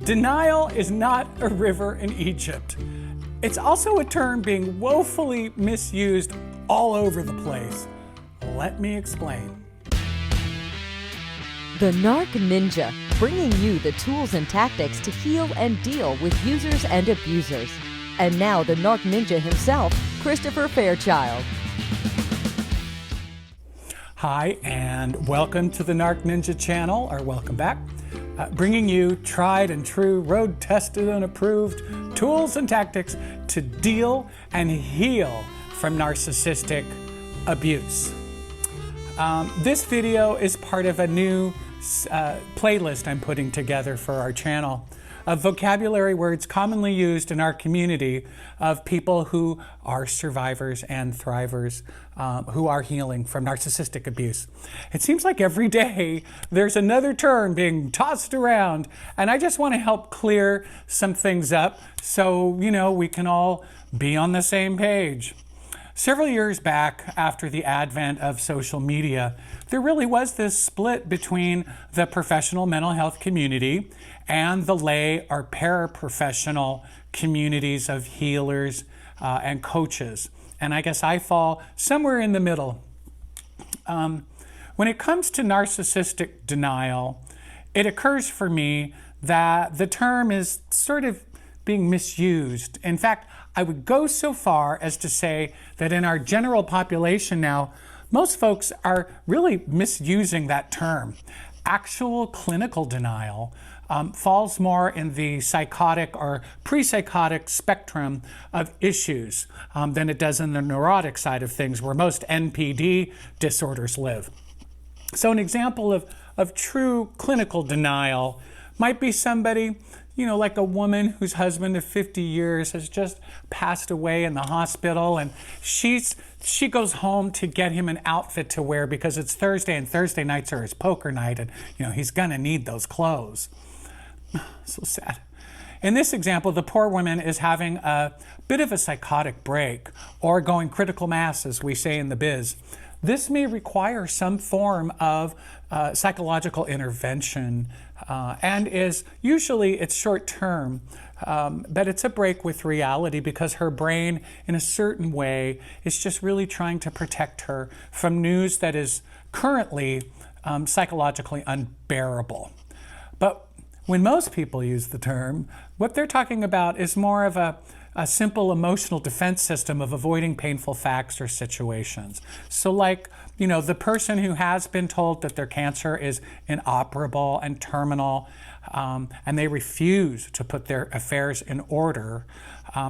Denial is not a river in Egypt. It's also a term being woefully misused all over the place. Let me explain. The Narc Ninja, bringing you the tools and tactics to heal and deal with users and abusers. And now the Narc Ninja himself, Christopher Fairchild. Hi, and welcome to the Narc Ninja channel, or welcome back. Bringing you tried and true, road-tested and approved tools and tactics to deal and heal from narcissistic abuse. This video is part of a new playlist I'm putting together for our channel of vocabulary words commonly used in our community of people who are survivors and thrivers who are healing from narcissistic abuse. It seems like every day there's another term being tossed around, and I just want to help clear some things up so, we can all be on the same page. Several years back, after the advent of social media, there really was this split between the professional mental health community and the lay or paraprofessional communities of healers and coaches. And I guess I fall somewhere in the middle. When it comes to narcissistic denial, it occurs for me that the term is sort of being misused. In fact, I would go so far as to say that in our general population now, most folks are really misusing that term. Actual clinical denial falls more in the psychotic or pre-psychotic spectrum of issues than it does in the neurotic side of things, where most NPD disorders live. So an example of true clinical denial might be somebody, like a woman whose husband of 50 years has just passed away in the hospital, and she goes home to get him an outfit to wear because it's Thursday, and Thursday nights are his poker night, and he's gonna need those clothes. So sad. In this example, the poor woman is having a bit of a psychotic break, or going critical mass, as we say in the biz. This may require some form of psychological intervention, and it's short term, but it's a break with reality because her brain, in a certain way, is just really trying to protect her from news that is currently psychologically unbearable. But when most people use the term, what they're talking about is more of a simple emotional defense system of avoiding painful facts or situations. So like, the person who has been told that their cancer is inoperable and terminal, and they refuse to put their affairs in order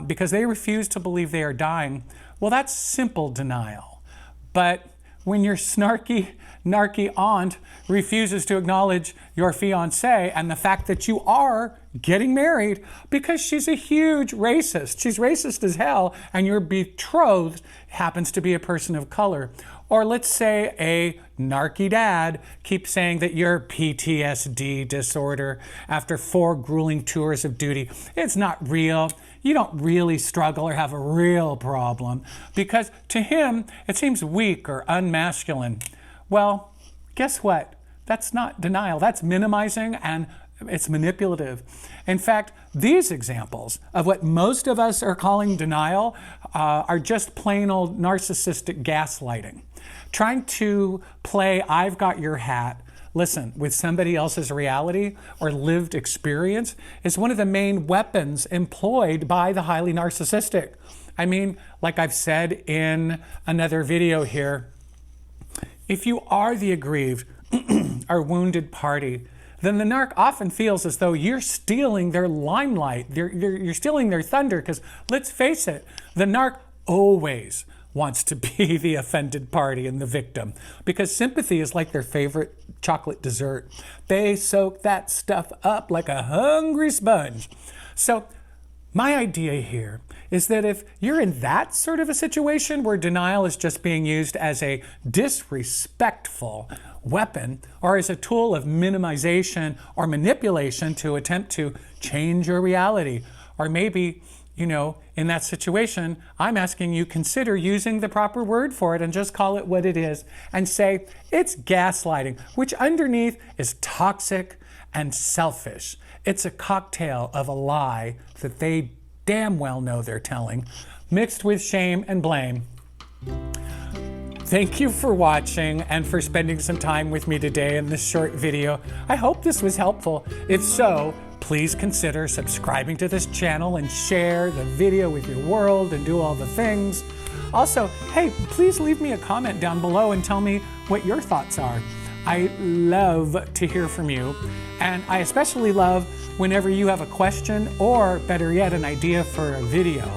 because they refuse to believe they are dying, well, that's simple denial. But when your snarky, narky aunt refuses to acknowledge your fiancé and the fact that you are getting married because she's a huge racist. She's racist as hell, and your betrothed happens to be a person of color. Or let's say a narky dad keeps saying that your PTSD disorder after 4 grueling tours of duty, it's not real. You don't really struggle or have a real problem because to him, it seems weak or unmasculine. Well, guess what? That's not denial. That's minimizing, and it's manipulative. In fact, these examples of what most of us are calling denial are just plain old narcissistic gaslighting. Trying to play I've got your hat, listen, with somebody else's reality or lived experience is one of the main weapons employed by the highly narcissistic. I mean, like I've said in another video here, if you are the aggrieved or wounded party, then the narc often feels as though you're stealing their limelight. You're stealing their thunder because, let's face it, the narc always wants to be the offended party and the victim because sympathy is like their favorite chocolate dessert. They soak that stuff up like a hungry sponge. So my idea here is that if you're in that sort of a situation where denial is just being used as a disrespectful weapon or as a tool of minimization or manipulation to attempt to change your reality, or maybe in that situation, I'm asking you consider using the proper word for it and just call it what it is and say it's gaslighting, which underneath is toxic and selfish. It's a cocktail of a lie that they damn well know they're telling, mixed with shame and blame. Thank you for watching and for spending some time with me today in this short video. I hope this was helpful. If so, please consider subscribing to this channel and share the video with your world and do all the things. Also, hey, please leave me a comment down below and tell me what your thoughts are. I love to hear from you, and I especially love whenever you have a question or, better yet, an idea for a video.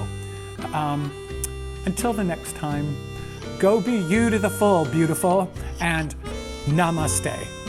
Until the next time, go be you to the full, beautiful, and namaste.